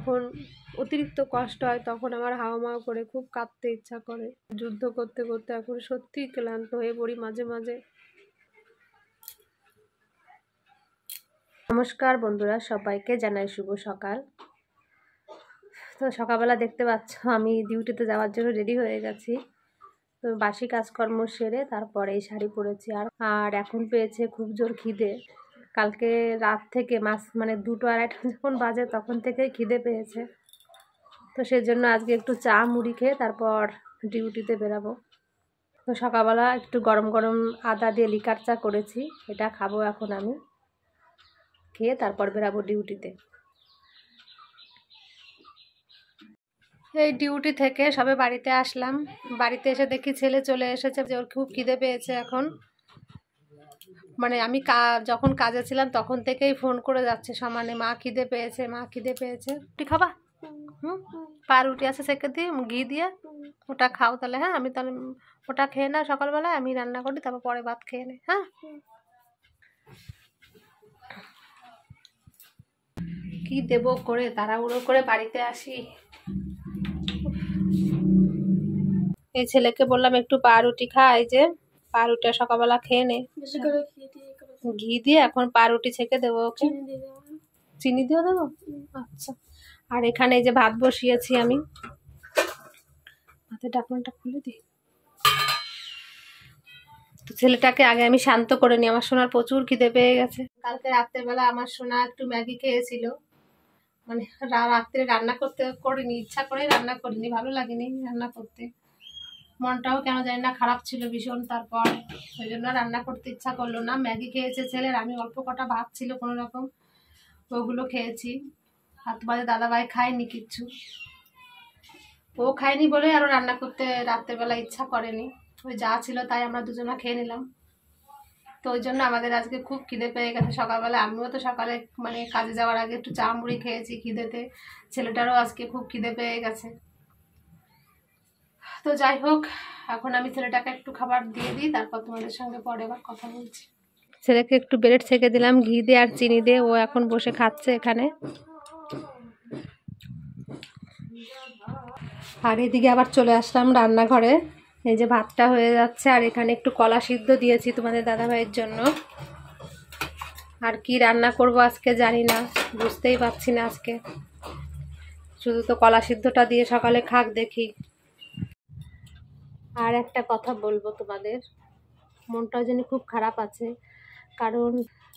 যখন অতিরিক্ত কষ্ট হয় তখন আমার হাওমাও করে খুব কাঁদতে ইচ্ছা করে। যুদ্ধ করতে করতে এখন সত্যিই ক্লান্ত হয়ে পড়ি মাঝে মাঝে। নমস্কার বন্ধুরা, সবাইকে জানাই শুভ সকাল। তো সকালবেলা দেখতে পাচ্ছ আমি ডিউটিতে যাওয়ার জন্য রেডি হয়ে গেছি। তো বাসি কাজকর্ম সেরে তারপরে এই শাড়ি পরেছি। আর এখন পেয়েছে খুব জোর খিদে। কালকে রাত থেকে মানে 2টো 2:30 যখন বাজে তখন থেকে খিদে পেয়েছে। তো সেজন্য আজকে একটু চা মুড়ি খেয়ে তারপর ডিউটিতে বেরাবো। তো সকালবেলা একটু গরম গরম আদা দিয়ে লিকার চা করেছি, এটা খাবো এখন আমি। খেয়ে তারপর বেরাবো ডিউটিতে। এই ডিউটি থেকে সবে বাড়িতে আসলাম। বাড়িতে এসে দেখি ছেলে চলে এসেছে, যে ওর খুব খিদে পেয়েছে এখন। মানে আমি যখন কাজে ছিলাম তখন থেকেই ফোন করে যাচ্ছে সমানে, মা খিদে পেয়েছে, মা খিদে পেয়েছে। রুটি খাবা? পাউরুটি আছে সেকে দিয়ে ঘি দিয়ে, ওটা খাও তাহলে। হ্যাঁ, আমি তাহলে ওটা খেয়ে না, সকালবেলায় আমি রান্না করি, তারপর পরে ভাত খেয়ে নে। হ্যাঁ, কি দেব করে তাড়াহুড়ো করে বাড়িতে আসি। এই ছেলেকে বললাম একটু পাউরুটি খা, এই যে পাউরুটি সকালবেলা খেয়ে নে ঘি দিয়ে। এখন পাউরুটি ছেঁকে দেবো ওকে। চিনি দিয়ে দেবো? আচ্ছা। আর এখানে এই যে ভাত বসিয়েছি আমি, ভাতের ঢাকনাটা খুলে দিই। তো ছেলেটাকে আগে আমি শান্ত করে নিই, আমার সোনার প্রচুর খিদে পেয়ে গেছে। কালকে রাত্রেবেলা আমার সোনা একটু ম্যাগি খেয়েছিল। মানে রাত্রে রান্না করিনি, ইচ্ছা করে রান্না করিনি, ভালো লাগেনি রান্না করতে। মনটাও কেন জানি না খারাপ ছিল ভীষণ। তারপর ওই জন্য রান্না করতে ইচ্ছা করলো না। ম্যাগি খেয়েছে ছেলের, আমি অল্প কটা ভাত ছিল কোনো রকম, ওগুলো খেয়েছি। আর তোমাদের দাদাভাই খায়নি কিচ্ছু, ও খায়নি বলে আরো রান্না করতে রাত্রেবেলা ইচ্ছা করেনি। ওই যা ছিল তাই আমরা দুজনা খেয়ে নিলাম। তো ওই জন্য আমাদের আজকে খুব খিদে পেয়ে গেছে সকালবেলা। আমিও তো সকালে মানে কাজে যাওয়ার আগে একটু চা মুড়ি খেয়েছি খিদেতে। ছেলেটারও আজকে খুব খিদে পেয়ে গেছে। তো যাই হোক, এখন আমি ছেলেটাকে একটু খাবার দিয়ে দিই, তারপর তোমাদের সঙ্গে পরে আবার কথা বলছি। ছেলেকে একটু ব্রেড ছেঁকে দিলাম ঘি দিয়ে আর চিনি দিয়ে, ও এখন বসে খাচ্ছে এখানে। আর এদিকে আবার চলে আসলাম রান্নাঘরে। এই যে ভাতটা হয়ে যাচ্ছে, আর এখানে একটু কলা সিদ্ধ দিয়েছি তোমাদের দাদাভাইয়ের জন্য। আর কি রান্না করব আজকে জানি না, বুঝতেই পারছি না আজকে। শুধু তো কলা সিদ্ধটা দিয়ে সকালে খাক দেখি। আর একটা কথা বলবো তোমাদের, মনটাও যেন খুব খারাপ আছে। কারণ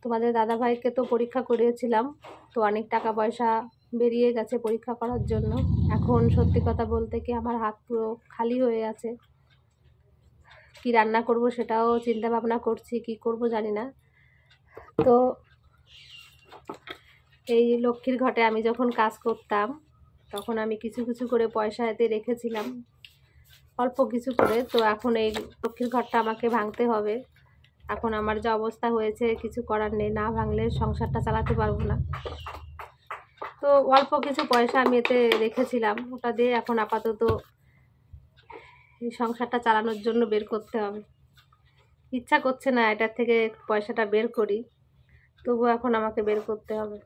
তোমাদের দাদাভাইকে তো পরীক্ষা করিয়েছিলাম, তো অনেক টাকা পয়সা বেরিয়ে গেছে পরীক্ষা করার জন্য। এখন সত্যি কথা বলতে কি আমার হাত পুরো খালি হয়ে আছে। কি রান্না করব সেটাও চিন্তা ভাবনা করছি, কি করব জানি না। তো এই লক্ষ্মীর ঘটে আমি যখন কাজ করতাম তখন আমি কিছু কিছু করে পয়সা এতে রেখেছিলাম, অল্প কিছু করে। তো এখন এই লক্ষ্মীর ঘরটা আমাকে ভাঙতে হবে। এখন আমার যে অবস্থা হয়েছে কিছু করার নেই, না ভাঙলে সংসারটা চালাতে পারবো না। তো অল্প কিছু পয়সা আমি এতে রেখেছিলাম, ওটা দিয়ে এখন আপাতত এই সংসারটা চালানোর জন্য বের করতে হবে। ইচ্ছা করছে না এটার থেকে পয়সাটা বের করি, তবুও এখন আমাকে বের করতে হবে।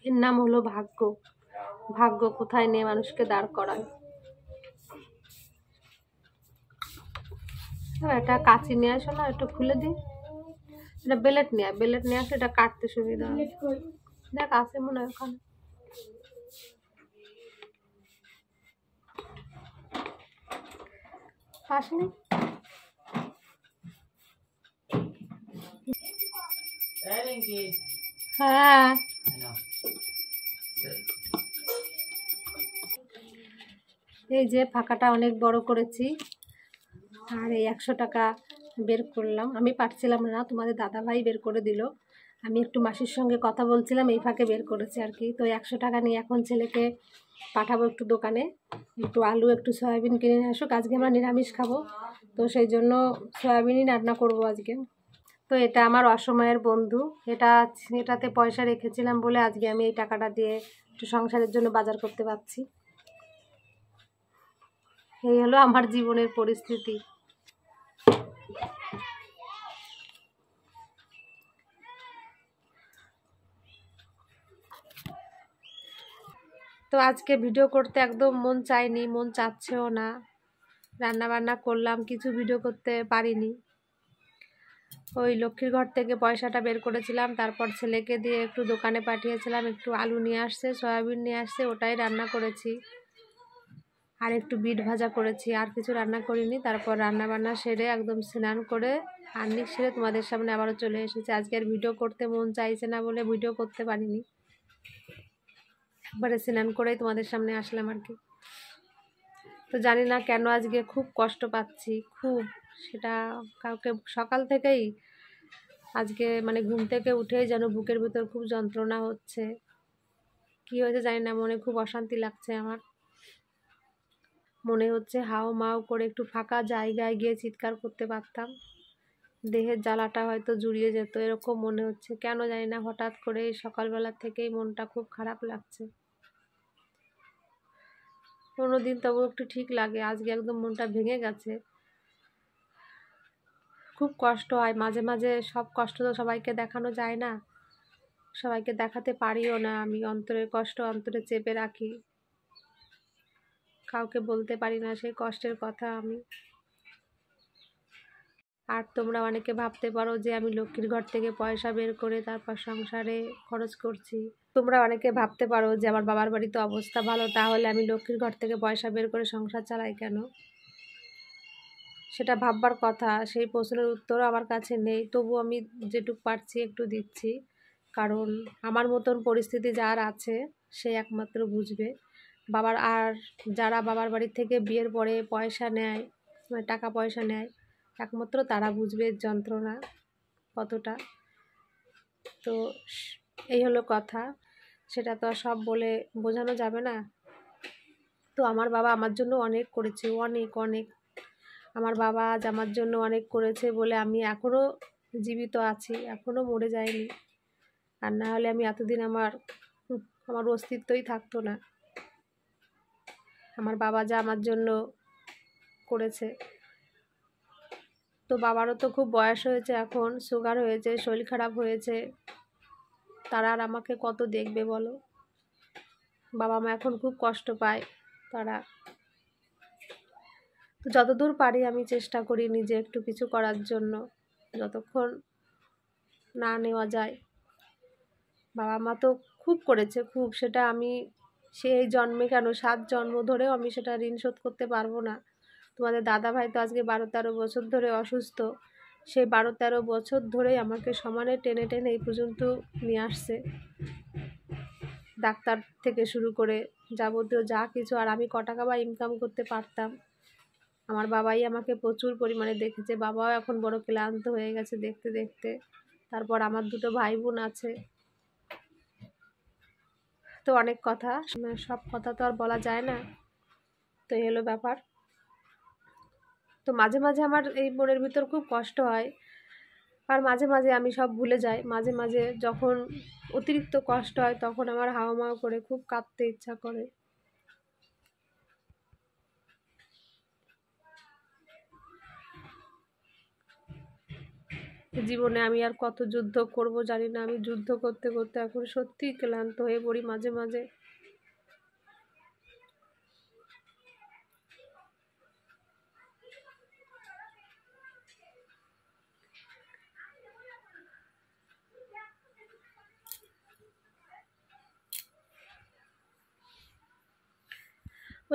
এর নাম হলো ভাগ্য। ভাগ্য কোথায় নিয়ে মানুষকে দাঁড় করায়। এটা কাঁচি নিয়ে আসো না, একটু খুলে দিই। এটা বেলেট নিয়ে আসলে এটা কাটতে সুবিধা হবে। দেখ আছে মনে হয় ওখানে। আসেনি? হ্যাঁ, এই যে ফাঁকাটা অনেক বড় করেছি। আর এই 100 টাকা বের করলাম, আমি পারছিলাম না, তোমাদের দাদাভাই বের করে দিল। আমি একটু মাসির সঙ্গে কথা বলছিলাম, এই ফাঁকে বের করেছি আর কি। তো 100 টাকা নিয়ে এখন ছেলেকে পাঠাবো একটু দোকানে, একটু আলু একটু সয়াবিন কিনে আসুক। আজকে আমরা নিরামিষ খাবো, তো সেই জন্য সয়াবিনই রান্না করব আজকে। তো তো এটা আমার অসময়ের বন্ধু, এটাতে পয়সা রেখেছিলাম বলে আজকে আমি এই টাকাটা দিয়ে একটু সংসারের জন্য বাজার করতে পারছি। এই হলো আমার জীবনের পরিস্থিতি। তো আজকে ভিডিও করতে একদম মন চায়নি, মন চাচ্ছেও না। রান্না বান্না করলাম, কিছু ভিডিও করতে পারিনি। ওই লক্ষ্মীর ঘর থেকে পয়সাটা বের করেছিলাম, তারপর ছেলেকে দিয়ে একটু দোকানে পাঠিয়েছিলাম, একটু আলু নিয়ে আসছে, সয়াবিন নিয়ে আসছে, ওটাই রান্না করেছি। আর একটু বিট ভাজা করেছি, আর কিছু রান্না করিনি। তারপর রান্না বান্না সেরে একদম স্নান করে আর্নিক সেরে তোমাদের সামনে আবারও চলে এসেছে। আজকে আর ভিডিও করতে মন চাইছে না বলে ভিডিও করতে পারিনি, একবারে স্নান করেই তোমাদের সামনে আসলাম আর কি। তো জানি না কেন আজকে খুব কষ্ট পাচ্ছি, খুব, সেটা কাউকে সকাল থেকেই আজকে মানে ঘুম থেকে উঠেই যেন বুকের ভিতর খুব যন্ত্রণা হচ্ছে। কি হয়েছে জানি না, মনে খুব অশান্তি লাগছে আমার। মনে হচ্ছে হাও মাও করে একটু ফাঁকা জায়গায় গিয়ে চিৎকার করতে পারতাম, দেহের জ্বালাটা হয়তো জুড়িয়ে যেত, এরকম মনে হচ্ছে। কেন জানি না হঠাৎ করে সকালবেলা থেকেই মনটা খুব খারাপ লাগছে। কোনোদিন তবু একটু ঠিক লাগে, আজকে একদম মনটা ভেঙে গেছে। খুব কষ্ট হয় মাঝে মাঝে, সব কষ্ট তো সবাইকে দেখানো যায় না, সবাইকে দেখাতে পারিও না। আমি অন্তরের কষ্ট অন্তরে চেপে রাখি, কাউকে বলতে পারি না সেই কষ্টের কথা আমি। আর তোমরা অনেকে ভাবতে পারো যে আমি লক্ষ্মীর ঘর থেকে পয়সা বের করে তারপর সংসারে খরচ করছি। তোমরা অনেকে ভাবতে পারো যে আমার বাবার বাড়িতে অবস্থা ভালো, তাহলে আমি লক্ষ্মীর ঘর থেকে পয়সা বের করে সংসার চালাই কেন? সেটা ভাববার কথা, সেই প্রশ্নের উত্তরও আমার কাছে নেই। তবু আমি যেটুকু পারছি একটু দিচ্ছি, কারণ আমার মতন পরিস্থিতি যার আছে সে একমাত্র বুঝবে। আর যারা বাবার বাড়ি থেকে বিয়ের পরে পয়সা নেয়, মানে টাকা পয়সা নেয়, একমাত্র তারা বুঝবে যন্ত্রণা কতটা। তো এই হলো কথা, সেটা তো আর সব বলে বোঝানো যাবে না। তো আমার বাবা আমার জন্য অনেক করেছে, অনেক অনেক। আমার বাবা আজ আমার জন্য অনেক করেছে বলে আমি এখনও জীবিত আছি, এখনও মরে যাইনি। আর না হলে আমি এতদিন আমার অস্তিত্বই থাকতো না। আমার বাবা যা আমার জন্য করেছে। তো বাবারও তো খুব বয়স হয়েছে, এখন সুগার হয়েছে, শরীর খারাপ হয়েছে, তারা আর আমাকে কত দেখবে বলো? বাবা মা এখন খুব কষ্ট পায় তারা। তো যতদূর পারি আমি চেষ্টা করি নিজে একটু কিছু করার জন্য, যতক্ষণ না নেওয়া যায়। বাবা মা তো খুব করেছে, খুব, সেটা আমি সেই জন্মে কেন 7 জন্ম ধরেও আমি সেটা ঋণ শোধ করতে পারবো না। তোমাদের দাদা ভাই তো আজকে 12-13 বছর ধরে অসুস্থ, সেই 12-13 বছর ধরেই আমাকে সমানে টেনে টেনে এই পর্যন্ত নিয়ে আসছে, ডাক্তার থেকে শুরু করে যাবতীয় যা কিছু। আর আমি ক টাকা বা ইনকাম করতে পারতাম? আমার বাবাই আমাকে প্রচুর পরিমাণে দেখেছে। বাবাও এখন বড় ক্লান্ত হয়ে গেছে দেখতে দেখতে। তারপর আমার 2 ভাই বোন আছে। তো অনেক কথা, সব কথা তো আর বলা যায় না। তো এই হলো ব্যাপার। তো মাঝে মাঝে আমার এই মনের ভিতর খুব কষ্ট হয়, আর মাঝে মাঝে আমি সব ভুলে যাই। মাঝে মাঝে যখন অতিরিক্ত কষ্ট হয় তখন আমার হাওমাও করে খুব কাঁদতে ইচ্ছা করে। জীবনে আমি আর কত যুদ্ধ করব জানি না। আমি যুদ্ধ করতে করতে এখন সত্যিই ক্লান্ত হয়ে পড়ি মাঝে মাঝে।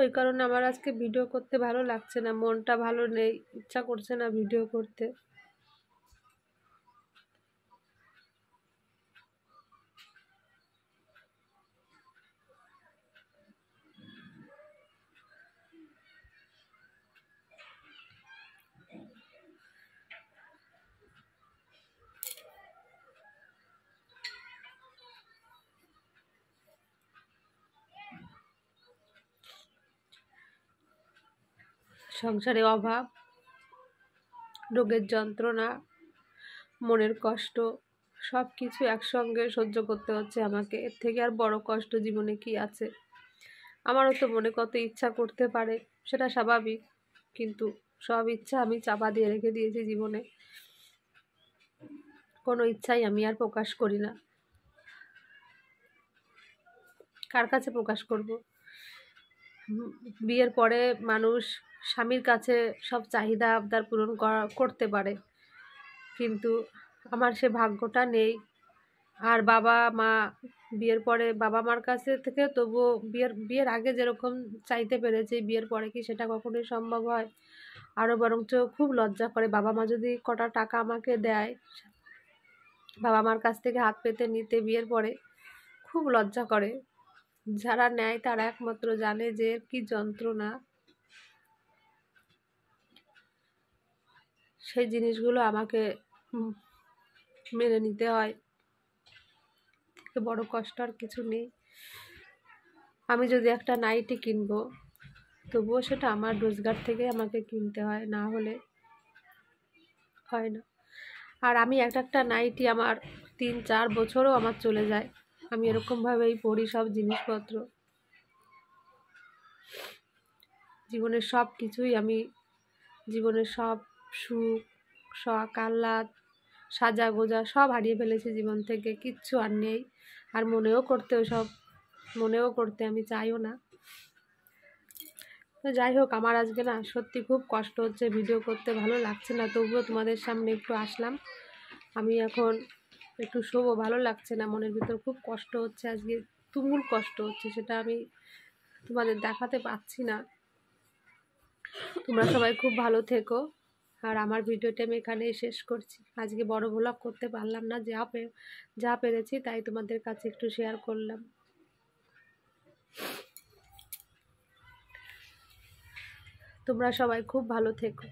ওই কারণে আমার আজকে ভিডিও করতে ভালো লাগছে না, মনটা ভালো নেই, ইচ্ছা করছে না ভিডিও করতে। সংসারে অভাব, রোগের যন্ত্রণা, মনের কষ্ট সব কিছু একসঙ্গে সহ্য করতে হচ্ছে আমাকে। এর থেকে আর বড় কষ্ট জীবনে কি আছে? আমারও তো মনে কত ইচ্ছা করতে পারে, সেটা স্বাভাবিক, কিন্তু সব ইচ্ছা আমি চাপা দিয়ে রেখে দিয়েছি জীবনে। কোনো ইচ্ছাই আমি আর প্রকাশ করি না। কার কাছে প্রকাশ করব? বিয়ের পরে মানুষ স্বামীর কাছে সব চাহিদা আবদার পূরণ করতে পারে, কিন্তু আমার সে ভাগ্যটা নেই। আর বাবা মা বিয়ের পরে বাবা মার কাছে থেকে তবুও বিয়ের আগে যেরকম চাইতে পেরেছি, বিয়ের পরে কি সেটা কখনোই সম্ভব হয়? আরও বরঞ্চ খুব লজ্জা করে। বাবা মা যদি কটা টাকা আমাকে দেয়, বাবা মার কাছ থেকে হাত পেতে নিতে বিয়ের পরে খুব লজ্জা করে। যারা নেয় তারা একমাত্র জানে যে কি যন্ত্রণা। সেই জিনিসগুলো আমাকে মেনে নিতে হয়। বড় কষ্ট আর কিছু নেই। আমি যদি একটা নাইটি কিনবো, তবুও সেটা আমার রোজগার থেকে আমাকে কিনতে হয়, না হলে হয় না। আর আমি একটা নাইটি আমার 3-4 বছরও আমার চলে যায়। আমি এরকমভাবেই পরি সব জিনিসপত্র। জীবনের সব কিছুই আমি, জীবনের সব সুখ, শখ, আহ্লাদ, সাজা গোজা সব হারিয়ে ফেলেছি জীবন থেকে। কিচ্ছু আর নেই। আর মনেও করতে আমি চাইও না। তো যাই হোক, আমার আজকে না সত্যি খুব কষ্ট হচ্ছে, ভিডিও করতে ভালো লাগছে না, তবুও তোমাদের সামনে একটু আসলাম। আমি এখন একটু শোবো, ভালো লাগছে না, মনের ভিতর খুব কষ্ট হচ্ছে আজকে, তুমুল কষ্ট হচ্ছে, সেটা আমি তোমাদের দেখাতে পাচ্ছি না। তোমরা সবাই খুব ভালো থেকো। আর আমার ভিডিওটা আমি এখানেই শেষ করছি। আজকে বড় ভ্লগ করতে পারলাম না, যা পেরেছি তাই তোমাদের কাছে একটু শেয়ার করলাম। তোমরা সবাই খুব ভালো থেকো।